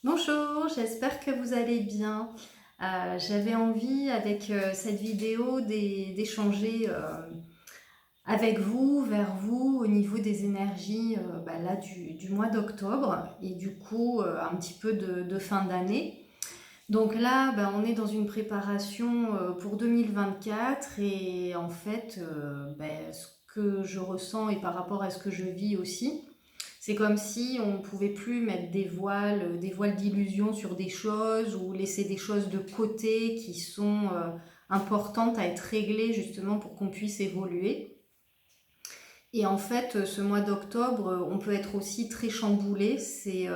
Bonjour, j'espère que vous allez bien. J'avais envie avec cette vidéo d'échanger avec vous, vers vous, au niveau des énergies là, du mois d'octobre et du coup un petit peu de fin d'année. Donc là, on est dans une préparation pour 2024 et en fait, ce que je ressens et par rapport à ce que je vis aussi, c'est comme si on ne pouvait plus mettre des voiles d'illusion sur des choses ou laisser des choses de côté qui sont importantes à être réglées justement pour qu'on puisse évoluer. Et en fait, ce mois d'octobre, on peut être aussi très chamboulé, c'est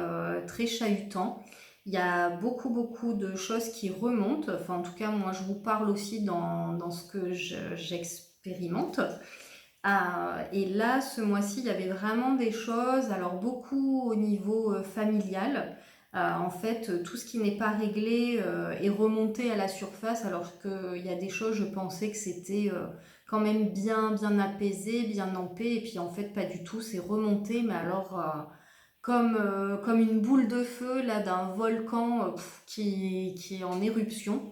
très chahutant. Il y a beaucoup de choses qui remontent. Enfin, en tout cas, moi, je vous parle aussi dans ce que j'expérimente. Et là, ce mois-ci, il y avait vraiment des choses, alors beaucoup au niveau familial. En fait, tout ce qui n'est pas réglé est remonté à la surface, alors qu'il y a des choses, je pensais que c'était quand même bien apaisé, bien en paix, et puis en fait, pas du tout, c'est remonté, mais alors comme une boule de feu là d'un volcan qui est en éruption.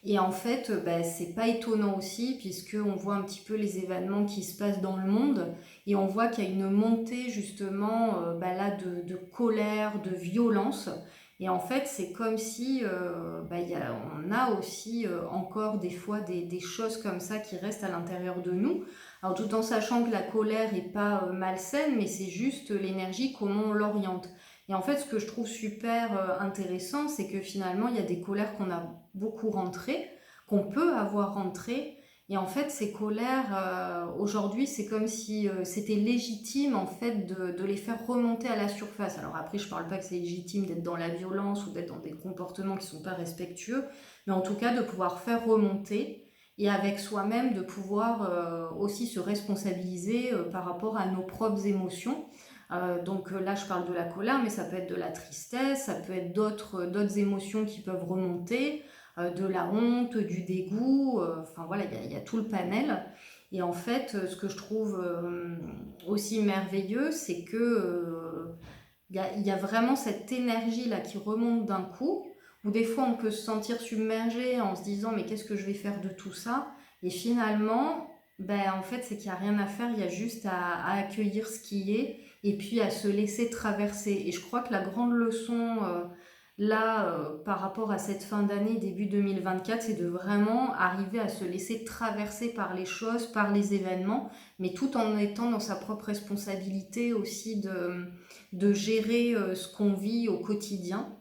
Et en fait, c'est pas étonnant aussi, puisqu'on voit un petit peu les événements qui se passent dans le monde, et on voit qu'il y a une montée justement là de colère, de violence. Et en fait, c'est comme si on a aussi encore des fois des choses comme ça qui restent à l'intérieur de nous. Alors tout en sachant que la colère n'est pas malsaine, mais c'est juste l'énergie, comment on l'oriente. Et en fait, ce que je trouve super intéressant, c'est que finalement, il y a des colères qu'on a beaucoup rentrées, qu'on peut avoir rentrées. Et en fait, ces colères, aujourd'hui, c'est comme si c'était légitime en fait de les faire remonter à la surface. Alors après, je parle pas que c'est légitime d'être dans la violence ou d'être dans des comportements qui sont pas respectueux, mais en tout cas de pouvoir faire remonter et avec soi-même de pouvoir aussi se responsabiliser par rapport à nos propres émotions. Donc là, je parle de la colère, mais ça peut être de la tristesse, ça peut être d'autres émotions qui peuvent remonter, de la honte, du dégoût, enfin voilà, il y a tout le panel. Et en fait, ce que je trouve aussi merveilleux, c'est que il y a vraiment cette énergie là qui remonte d'un coup, où des fois on peut se sentir submergé en se disant mais qu'est-ce que je vais faire de tout ça? Et finalement, en fait, c'est qu'il n'y a rien à faire, il y a juste à accueillir ce qui est et puis à se laisser traverser. Et je crois que la grande leçon là, par rapport à cette fin d'année, début 2024, c'est de vraiment arriver à se laisser traverser par les choses, par les événements, mais tout en étant dans sa propre responsabilité aussi de gérer ce qu'on vit au quotidien.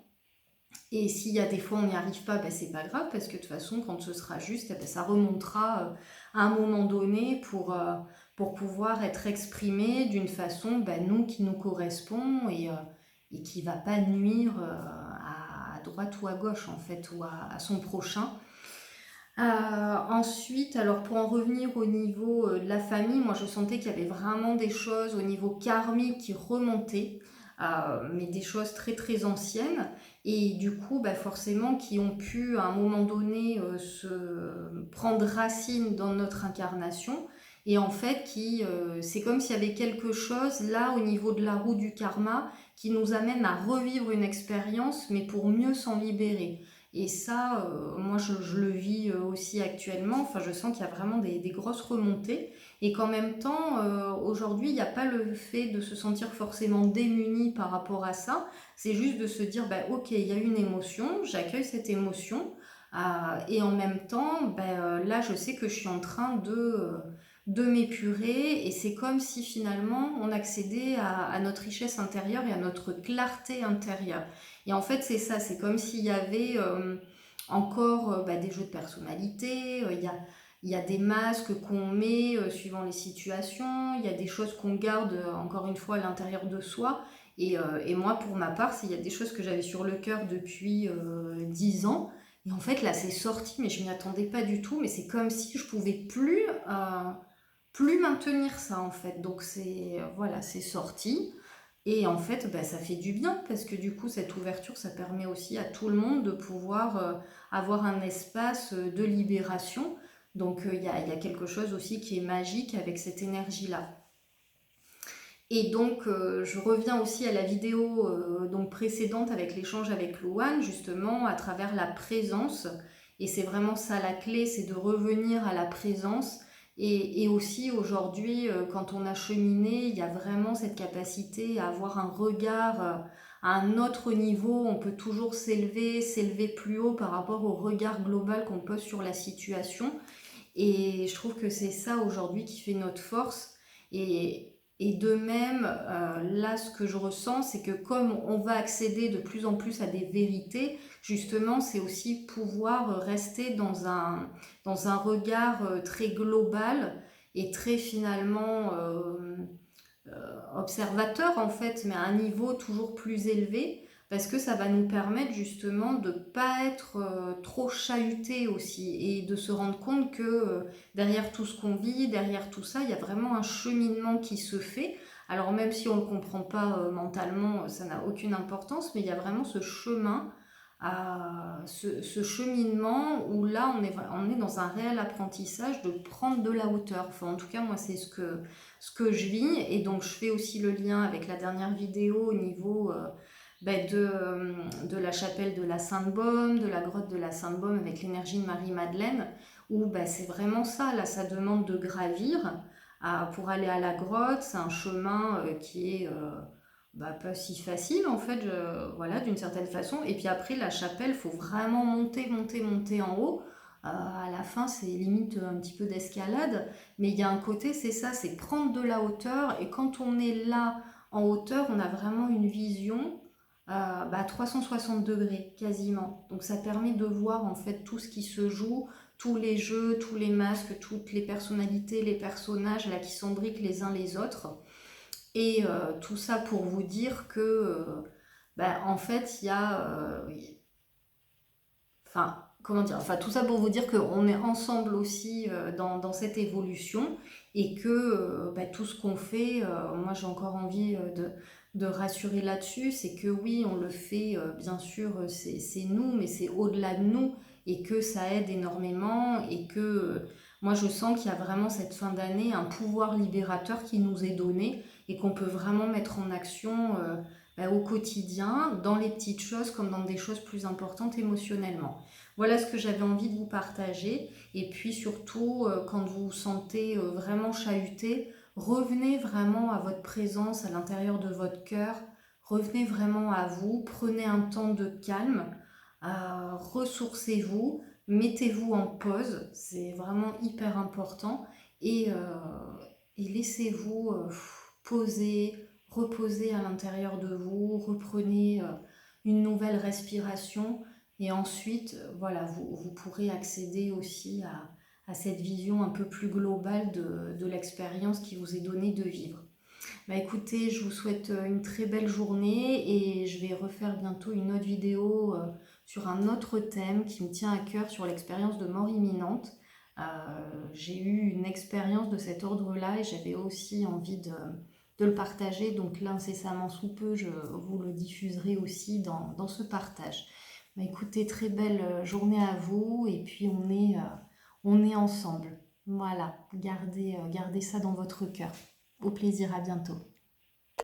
Et s'il y a des fois on n'y arrive pas, c'est pas grave, parce que de toute façon, quand ce sera juste, ça remontera à un moment donné pour pouvoir être exprimé d'une façon, nous, qui nous correspond et qui va pas nuire à droite ou à gauche, en fait, ou à son prochain. Ensuite, alors pour en revenir au niveau de la famille, moi je sentais qu'il y avait vraiment des choses au niveau karmique qui remontaient, mais des choses très anciennes, et du coup forcément qui ont pu à un moment donné se prendre racine dans notre incarnation, et en fait c'est comme s'il y avait quelque chose là au niveau de la roue du karma qui nous amène à revivre une expérience, mais pour mieux s'en libérer. Et ça, moi, je le vis aussi actuellement. Enfin, je sens qu'il y a vraiment des grosses remontées. Et qu'en même temps, aujourd'hui, il n'y a pas le fait de se sentir forcément démuni par rapport à ça. C'est juste de se dire, ok, il y a une émotion, j'accueille cette émotion. Et en même temps, là, je sais que je suis en train de m'épurer. Et c'est comme si finalement, on accédait à notre richesse intérieure et à notre clarté intérieure. Et en fait, c'est ça, c'est comme s'il y avait encore des jeux de personnalité, il y a des masques qu'on met suivant les situations, il y a des choses qu'on garde encore une fois à l'intérieur de soi. Et moi, pour ma part, il y a des choses que j'avais sur le cœur depuis 10 ans. Et en fait, là, c'est sorti, mais je m'y attendais pas du tout. Mais c'est comme si je pouvais plus maintenir ça, en fait. Donc, voilà, c'est sorti. Et en fait, ça fait du bien parce que du coup, cette ouverture, ça permet aussi à tout le monde de pouvoir avoir un espace de libération. Donc, il y a quelque chose aussi qui est magique avec cette énergie-là. Et donc, je reviens aussi à la vidéo donc précédente avec l'échange avec Louane, justement, à travers la présence. Et c'est vraiment ça la clé, c'est de revenir à la présence. Et aussi aujourd'hui, quand on a cheminé, il y a vraiment cette capacité à avoir un regard à un autre niveau. On peut toujours s'élever plus haut par rapport au regard global qu'on pose sur la situation. Et je trouve que c'est ça aujourd'hui qui fait notre force. Et de même, là, ce que je ressens, c'est que comme on va accéder de plus en plus à des vérités, justement, c'est aussi pouvoir rester dans un regard très global et très finalement observateur en fait, mais à un niveau toujours plus élevé, parce que ça va nous permettre justement de ne pas être trop chahuté aussi, et de se rendre compte que derrière tout ce qu'on vit, derrière tout ça, il y a vraiment un cheminement qui se fait. Alors même si on ne le comprend pas mentalement, ça n'a aucune importance, mais il y a vraiment ce chemin, ce cheminement où là on est dans un réel apprentissage de prendre de la hauteur. Enfin en tout cas moi c'est ce que je vis, et donc je fais aussi le lien avec la dernière vidéo au niveau de la chapelle de la Sainte-Baume, de la grotte de la Sainte-Baume avec l'énergie de Marie-Madeleine, où c'est vraiment ça, là ça demande de gravir pour aller à la grotte. C'est un chemin qui est pas si facile en fait, voilà, d'une certaine façon. Et puis après la chapelle, faut vraiment monter en haut. À la fin, c'est limite un petit peu d'escalade, mais il y a un côté, c'est ça, c'est prendre de la hauteur. Et quand on est là en hauteur, on a vraiment une vision 360 degrés quasiment. Donc ça permet de voir en fait tout ce qui se joue, tous les jeux, tous les masques, toutes les personnalités, les personnages là qui s'embriquent les uns les autres. Et tout ça pour vous dire que, en fait, il y a, enfin, comment dire, enfin, tout ça pour vous dire qu'on est ensemble aussi dans cette évolution, et que tout ce qu'on fait, moi j'ai encore envie de rassurer là-dessus, c'est que oui, on le fait, bien sûr, c'est nous, mais c'est au-delà de nous, et que ça aide énormément, et que moi je sens qu'il y a vraiment cette fin d'année un pouvoir libérateur qui nous est donné, et qu'on peut vraiment mettre en action au quotidien, dans les petites choses comme dans des choses plus importantes émotionnellement. Voilà ce que j'avais envie de vous partager. Et puis surtout, quand vous vous sentez vraiment chahuté, revenez vraiment à votre présence à l'intérieur de votre cœur. Revenez vraiment à vous. Prenez un temps de calme. Ressourcez-vous. Mettez-vous en pause. C'est vraiment hyper important. Et, euh, et laissez-vous poser, reposer à l'intérieur de vous. Reprenez une nouvelle respiration. Et ensuite, voilà, vous pourrez accéder aussi à cette vision un peu plus globale de l'expérience qui vous est donnée de vivre. Écoutez, je vous souhaite une très belle journée, et je vais refaire bientôt une autre vidéo sur un autre thème qui me tient à cœur, sur l'expérience de mort imminente. J'ai eu une expérience de cet ordre-là, et j'avais aussi envie de le partager. Donc là, incessamment sous peu, je vous le diffuserai aussi dans ce partage. Écoutez, très belle journée à vous, et puis on est ensemble. Voilà, gardez ça dans votre cœur. Au plaisir, à bientôt.